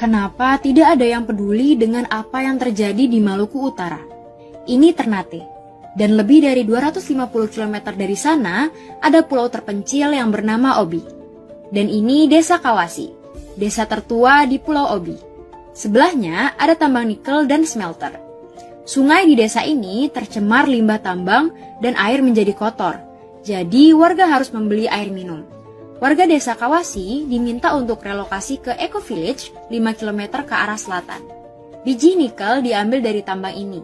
Kenapa tidak ada yang peduli dengan apa yang terjadi di Maluku Utara? Ini Ternate. Dan lebih dari 250 km dari sana, ada pulau terpencil yang bernama Obi. Dan ini Desa Kawasi, desa tertua di Pulau Obi. Sebelahnya ada tambang nikel dan smelter. Sungai di desa ini tercemar limbah tambang dan air menjadi kotor. Jadi warga harus membeli air minum. Warga desa Kawasi diminta untuk relokasi ke Eco Village 5 km ke arah selatan. Biji nikel diambil dari tambang ini.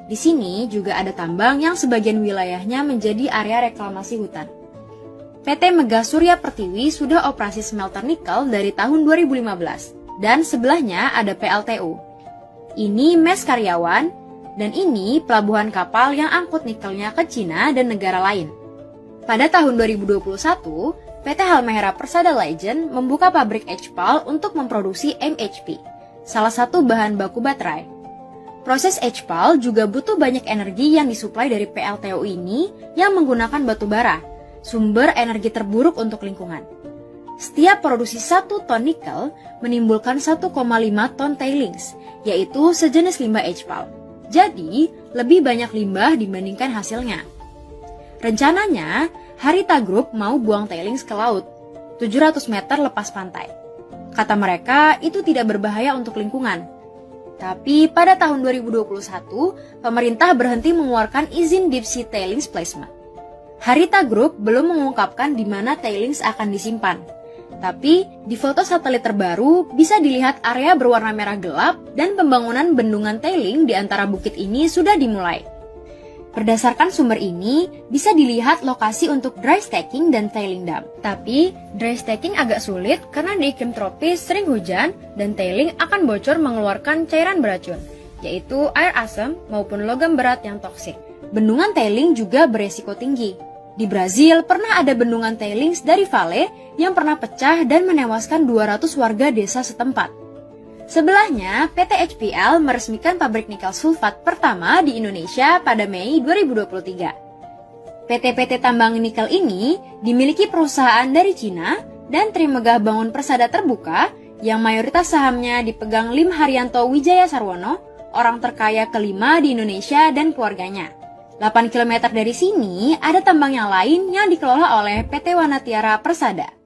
Di sini juga ada tambang yang sebagian wilayahnya menjadi area reklamasi hutan. PT Megah Surya Pertiwi sudah operasi smelter nikel dari tahun 2015 dan sebelahnya ada PLTU. Ini mes karyawan dan ini pelabuhan kapal yang angkut nikelnya ke Cina dan negara lain. Pada tahun 2021, PT Halmahera Persada Legend membuka pabrik HPAL untuk memproduksi MHP, salah satu bahan baku baterai. Proses HPAL juga butuh banyak energi yang disuplai dari PLTU ini yang menggunakan batu bara, sumber energi terburuk untuk lingkungan. Setiap produksi 1 ton nikel menimbulkan 1,5 ton tailings, yaitu sejenis limbah HPAL. Jadi, lebih banyak limbah dibandingkan hasilnya. Rencananya, Harita Group mau buang tailings ke laut, 700 meter lepas pantai. Kata mereka, itu tidak berbahaya untuk lingkungan. Tapi pada tahun 2021, pemerintah berhenti mengeluarkan izin deep sea tailings placement. Harita Group belum mengungkapkan di mana tailings akan disimpan. Tapi, di foto satelit terbaru bisa dilihat area berwarna merah gelap dan pembangunan bendungan tailing di antara bukit ini sudah dimulai. Berdasarkan sumber ini, bisa dilihat lokasi untuk dry stacking dan tailing dam. Tapi, dry stacking agak sulit karena di iklim tropis sering hujan dan tailing akan bocor mengeluarkan cairan beracun, yaitu air asam maupun logam berat yang toksik. Bendungan tailing juga beresiko tinggi. Di Brazil, pernah ada bendungan tailings dari Vale yang pernah pecah dan menewaskan 200 warga desa setempat. Sebelahnya, PT HPL meresmikan pabrik nikel sulfat pertama di Indonesia pada Mei 2023. PT-PT tambang nikel ini dimiliki perusahaan dari Cina dan Trimegah Bangun Persada Terbuka yang mayoritas sahamnya dipegang Lim Haryanto Wijaya Sarwono, orang terkaya kelima di Indonesia dan keluarganya. 8 km dari sini ada tambang yang lain yang dikelola oleh PT Wanatiara Persada.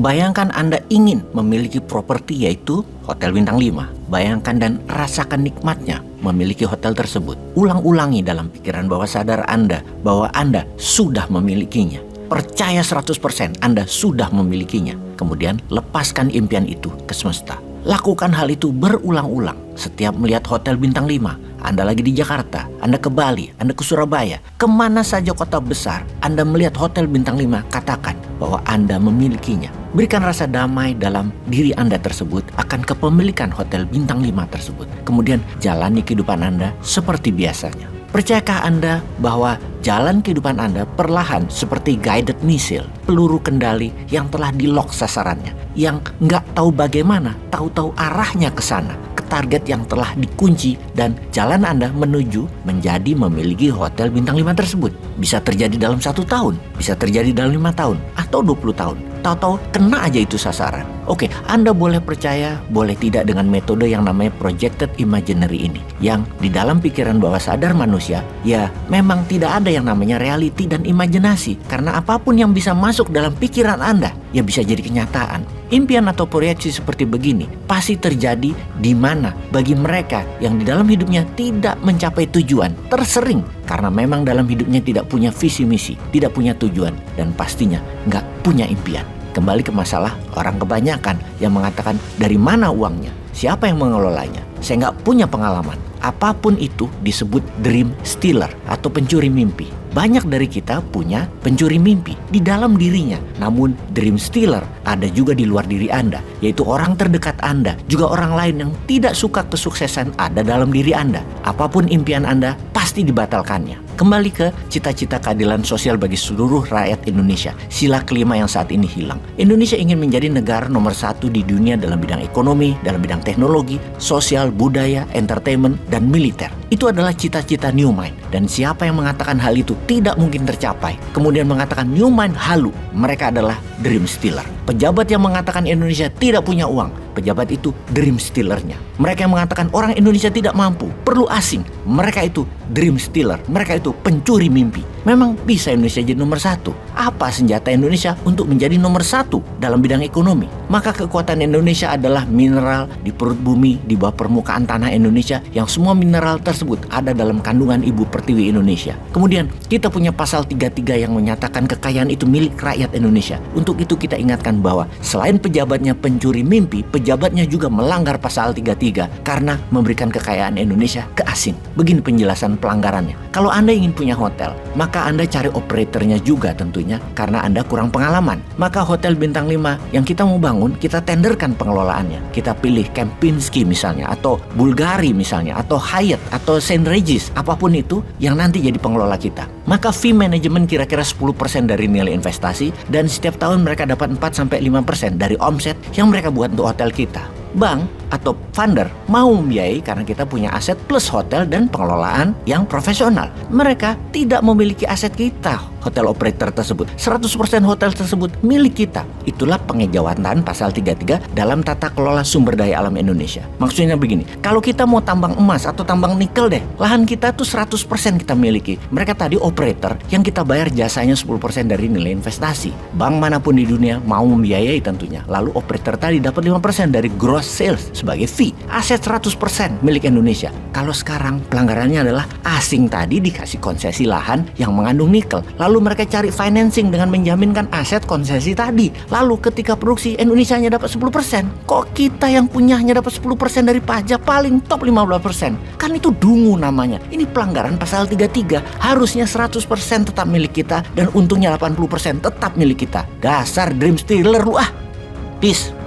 Bayangkan Anda ingin memiliki properti yaitu Hotel Bintang 5. Bayangkan dan rasakan nikmatnya memiliki hotel tersebut. Ulang-ulangi dalam pikiran bawah sadar Anda bahwa Anda sudah memilikinya. Percaya 100% Anda sudah memilikinya. Kemudian lepaskan impian itu ke semesta. Lakukan hal itu berulang-ulang. Setiap melihat Hotel Bintang 5, Anda lagi di Jakarta, Anda ke Bali, Anda ke Surabaya, kemana saja kota besar, Anda melihat Hotel Bintang 5, katakan bahwa Anda memilikinya. Berikan rasa damai dalam diri Anda tersebut akan kepemilikan Hotel Bintang 5 tersebut. Kemudian jalani kehidupan Anda seperti biasanya. Percayakah Anda bahwa jalan kehidupan Anda perlahan seperti guided missile, peluru kendali yang telah di-lock sasarannya, yang nggak tahu bagaimana, tahu-tahu arahnya ke sana, ke target yang telah dikunci, dan jalan Anda menuju menjadi memiliki Hotel Bintang 5 tersebut. Bisa terjadi dalam 1 tahun, bisa terjadi dalam 5 tahun, atau 20 tahun. Tahu-tahu kena aja itu sasaran. Oke, Anda boleh percaya, boleh tidak dengan metode yang namanya projected imaginary ini. Yang di dalam pikiran bawah sadar manusia, ya memang tidak ada yang namanya reality dan imajinasi. Karena apapun yang bisa masuk dalam pikiran Anda, ya bisa jadi kenyataan. Impian atau proyeksi seperti begini pasti terjadi di mana bagi mereka yang di dalam hidupnya tidak mencapai tujuan, tersering karena memang dalam hidupnya tidak punya visi misi, tidak punya tujuan, dan pastinya nggak punya impian. Kembali ke masalah orang kebanyakan yang mengatakan dari mana uangnya, siapa yang mengelolanya, saya nggak punya pengalaman. Apapun itu disebut dream stealer atau pencuri mimpi. Banyak dari kita punya pencuri mimpi di dalam dirinya. Namun dream stealer ada juga di luar diri Anda, yaitu orang terdekat Anda, juga orang lain yang tidak suka kesuksesan ada dalam diri Anda. Apapun impian Anda pasti dibatalkannya. Kembali ke cita-cita keadilan sosial bagi seluruh rakyat Indonesia. Sila kelima yang saat ini hilang. Indonesia ingin menjadi negara nomor 1 di dunia dalam bidang ekonomi, dalam bidang teknologi, sosial, budaya, entertainment, dan militer. Itu adalah cita-cita New Mind. Dan siapa yang mengatakan hal itu tidak mungkin tercapai, kemudian mengatakan New Mind halu, mereka adalah dream stealer. Pejabat yang mengatakan Indonesia tidak punya uang, pejabat itu dream stealernya. Mereka yang mengatakan orang Indonesia tidak mampu, perlu asing, mereka itu dream stealer, mereka itu pencuri mimpi. Memang bisa Indonesia jadi nomor 1? Apa senjata Indonesia untuk menjadi nomor 1 dalam bidang ekonomi? Maka kekuatan Indonesia adalah mineral di perut bumi, di bawah permukaan tanah Indonesia, yang semua mineral tersebut ada dalam kandungan Ibu Pertiwi Indonesia. Kemudian kita punya pasal 33 yang menyatakan kekayaan itu milik rakyat Indonesia. Untuk itu kita ingatkan bahwa selain pejabatnya pencuri mimpi, pejabatnya juga melanggar pasal 33 karena memberikan kekayaan Indonesia ke asing. Begini penjelasan pelanggarannya. Kalau Anda ingin punya hotel, maka Anda cari operatornya juga tentunya karena Anda kurang pengalaman. Maka hotel bintang 5 yang kita mau bangun, kita tenderkan pengelolaannya. Kita pilih Kempinski misalnya, atau Bulgari misalnya, atau Hyatt, atau St. Regis, apapun itu yang nanti jadi pengelola kita. Maka fee manajemen kira-kira 10% dari nilai investasi, dan setiap tahun mereka dapat 4-5% dari omset yang mereka buat untuk hotel kita. Bank atau funder mau membiayai karena kita punya aset plus hotel dan pengelolaan yang profesional. Mereka tidak memiliki aset kita, hotel operator tersebut. 100% hotel tersebut milik kita. Itulah pengejawatan pasal 33 dalam tata kelola sumber daya alam Indonesia. Maksudnya begini, kalau kita mau tambang emas atau tambang nikel deh, lahan kita tuh 100% kita miliki. Mereka tadi operator yang kita bayar jasanya 10% dari nilai investasi. Bank manapun di dunia mau membiayai tentunya. Lalu operator tadi dapat 5% dari gross sales sebagai fee. Aset 100% milik Indonesia. Kalau sekarang pelanggarannya adalah asing tadi dikasih konsesi lahan yang mengandung nikel. Lalu mereka cari financing dengan menjaminkan aset konsesi tadi. Lalu ketika produksi Indonesia hanya dapat 10%. Kok kita yang punyanya dapat 10% dari pajak, paling top 15%? Kan itu dungu namanya. Ini pelanggaran pasal 33. Harusnya 100% tetap milik kita dan untungnya 80% tetap milik kita. Dasar dream stealer lu ah. Peace.